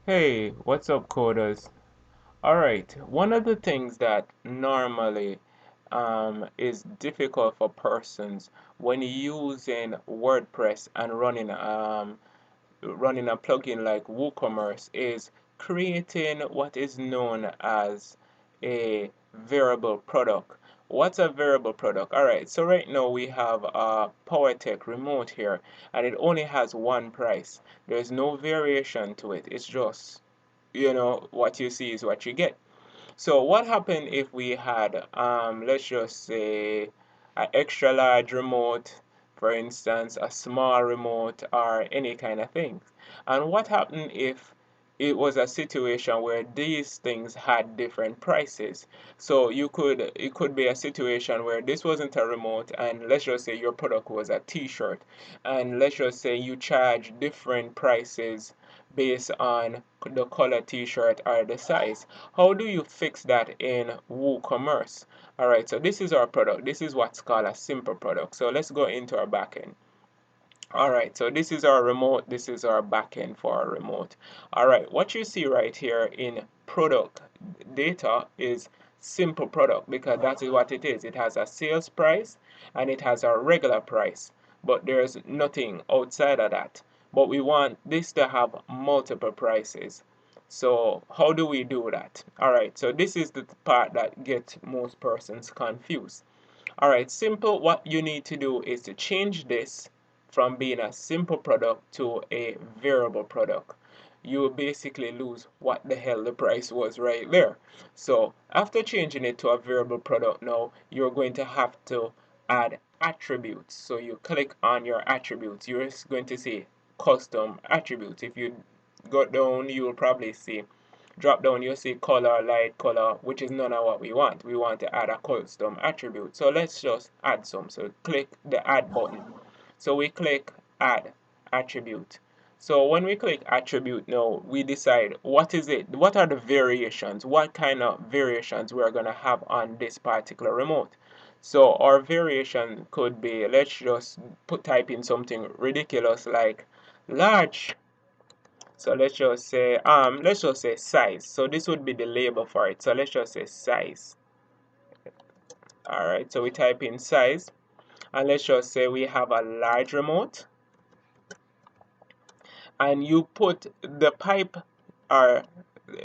Hey, what's up, coders? All right, one of the things that normally is difficult for persons when using WordPress and running a plugin like WooCommerce is creating what is known as a variable product. What's a variable product? All right, so right now we have a PowerTech remote here, and it only has one price. There's no variation to it. It's just, what you see is what you get. So what happened if we had, let's just say, an extra large remote, for instance, a small remote, or any kind of thing? And what happened if it was a situation where these things had different prices? So it could be a situation where this wasn't a remote, and let's just say your product was a t-shirt, and let's just say you charge different prices based on the color t-shirt or the size. How do you fix that in WooCommerce? All right, so this is our product. This is what's called a simple product. So let's go into our backend. All right, so this is our remote. This is our backend for our remote. All right, what you see right here in product data is simple product because that is what it is. It has a sales price and it has a regular price, but there's nothing outside of that. But we want this to have multiple prices. So how do we do that? All right, so this is the part that gets most persons confused. All right, simple, what you need to do is to change this from being a simple product to a variable product. You will basically lose what the hell the price was right there. So after changing it to a variable product now, you're going to have to add attributes. So you click on your attributes. You're going to see custom attributes. If you go down, you will probably see drop down, you see color, light color, which is none of what we want. We want to add a custom attribute. So let's just add some. So click the add button. So we click add attribute. So when we click attribute now, we decide what is it, what are the variations, what kind of variations we're going to have on this particular remote. So our variation could be, let's just type in something ridiculous like large. So let's just say size. So this would be the label for it. So let's just say size. All right, so we type in size, and let's just say we have a large remote, and you put the pipe or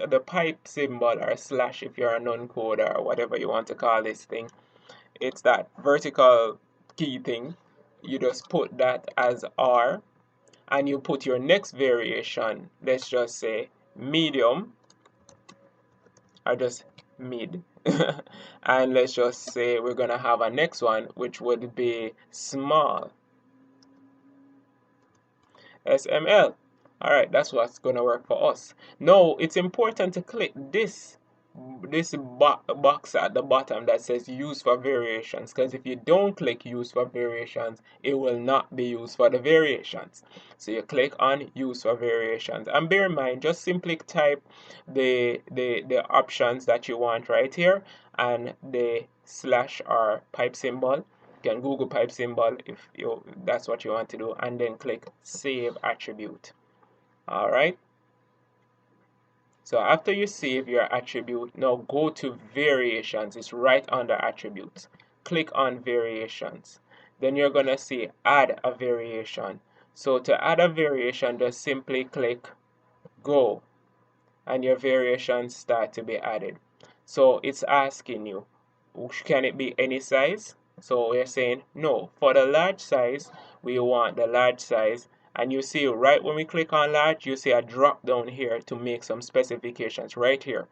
the pipe symbol or slash if you're a non-coder or whatever you want to call this thing. It's that vertical key thing. You just put that as R, and you put your next variation, let's just say medium, or just mid. And let's just say we're gonna have a next one which would be small, SML. All right, that's what's gonna work for us. Now it's important to click this box at the bottom that says use for variations, because if you don't click use for variations, it will not be used for the variations. So you click on use for variations, and bear in mind, just simply type the options that you want right here and the slash or pipe symbol. You can Google pipe symbol if that's what you want to do, and then click save attribute. All right, so after you save your attribute, now go to variations. It's right under attributes. Click on variations. Then you're gonna see add a variation. So to add a variation, just simply click go, and your variations start to be added. So it's asking you, can it be any size? So we're saying no. For the large size, we want the large size. And you see right when we click on large, you see a drop down here to make some specifications right here.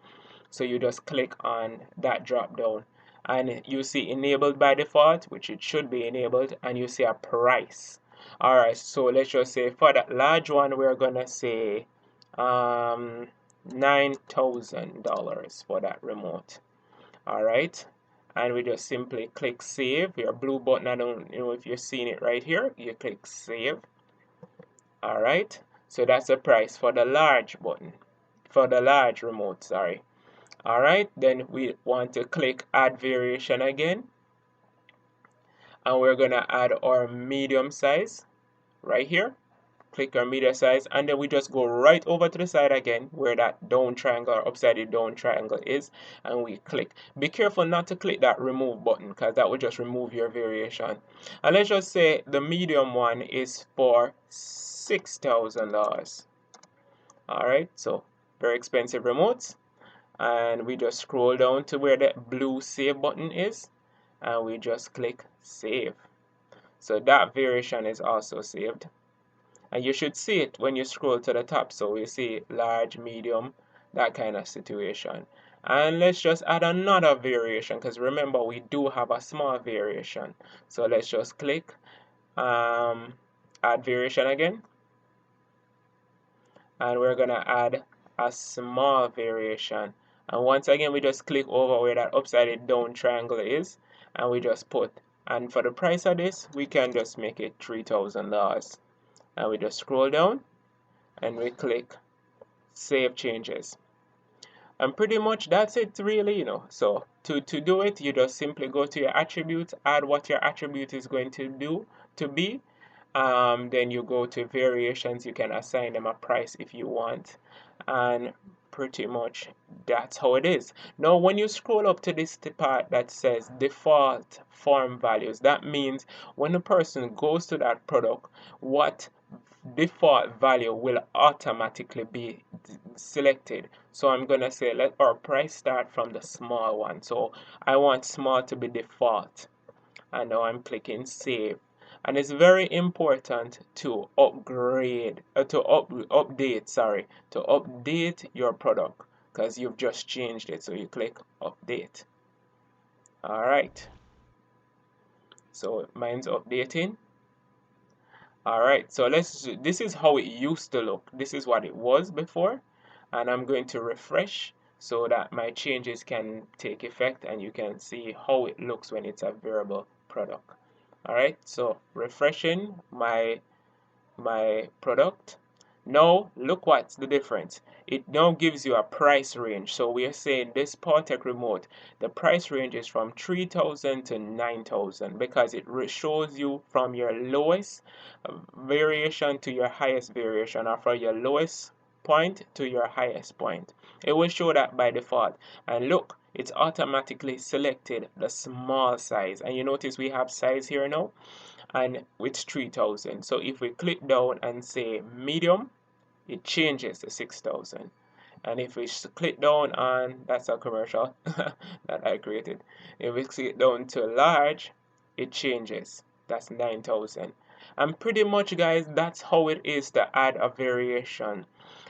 So you just click on that drop down, and you see enabled by default, which it should be enabled, and you see a price. All right, so let's just say for that large one, we're gonna say $9,000 for that remote. All right, and we just simply click save. Your blue button, I don't know if you're seeing it right here. You click save. All right, so that's the price for the large button, for the large remote, sorry. All right, then we want to click add variation again, and we're gonna add our medium size right here. click our media size, and then we just go right over to the side again where that down triangle or upside down triangle is, and we click. Be careful not to click that remove button, because that will just remove your variation. And let's just say the medium one is for $6,000. Alright, so very expensive remotes. And we just scroll down to where that blue save button is, and we just click save. So that variation is also saved, and you should see it when you scroll to the top. So you see large, medium, that kind of situation. And let's just add another variation, because remember we do have a small variation. So let's just click add variation again, and we're gonna add a small variation. And once again we just click over where that upside down triangle is, and we just put, and for the price of this we can just make it $3,000. And we just scroll down and we click save changes, and pretty much that's it really, so to do it, you just simply go to your attribute, add what your attribute is going to be. Then you go to variations, you can assign them a price if you want, and pretty much that's how it is. Now when you scroll up to this part that says default form values, that means when a person goes to that product, what default value will automatically be selected. So I'm gonna say let our price start from the small one, so I want small to be default, and now I'm clicking save. And it's very important to upgrade to update your product, because you've just changed it. So you click update. All right, so mine's updating. All right, so this is how it used to look. This is what it was before, and I'm going to refresh so that my changes can take effect and you can see how it looks when it's a variable product. All right, so refreshing my product. Now look what's the difference. It now gives you a price range. So we are saying this PowerTech remote, the price range is from 3,000 to 9,000, because it shows you from your lowest variation to your highest variation, or from your lowest point to your highest point. It will show that by default. And look, it's automatically selected the small size, and you notice we have size here now, and it's 3,000. So if we click down and say medium, it changes to 6,000. And if we click down on, that's a commercial that I created. If we click down to large, it changes. That's 9,000. And pretty much, guys, that's how it is to add a variation.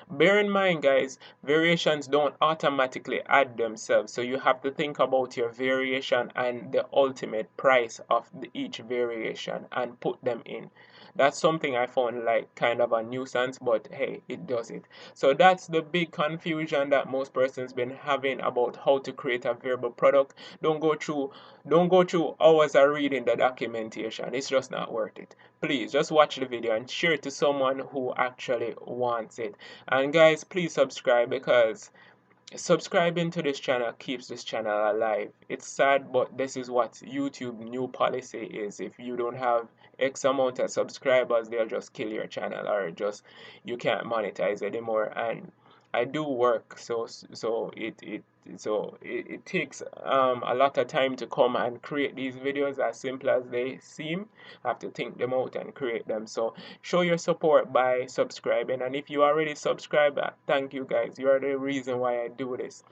Bear in mind, guys, variations don't automatically add themselves, so you have to think about your variation and the ultimate price of each variation and put them in. That's something I found like kind of a nuisance, but hey, it does it. So that's the big confusion that most persons been having about how to create a variable product. Don't go through hours of reading the documentation. It's just not worth it. Please just watch the video and share it to someone who actually wants it. And guys, please subscribe, because subscribing to this channel keeps this channel alive. It's sad, but this is what YouTube new policy is. If you don't have X amount of subscribers, they'll just kill your channel, or just you can't monetize anymore. And I do work, so it takes a lot of time to come and create these videos. As simple as they seem, I have to think them out and create them. So show your support by subscribing, and if you already subscribed, thank you guys. You are the reason why I do this.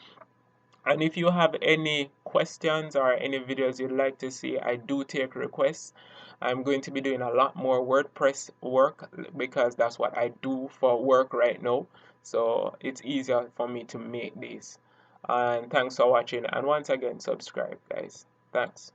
And if you have any questions or any videos you'd like to see, I do take requests. I'm going to be doing a lot more WordPress work, because that's what I do for work right now. So it's easier for me to make these. And thanks for watching. And once again, subscribe, guys. Thanks.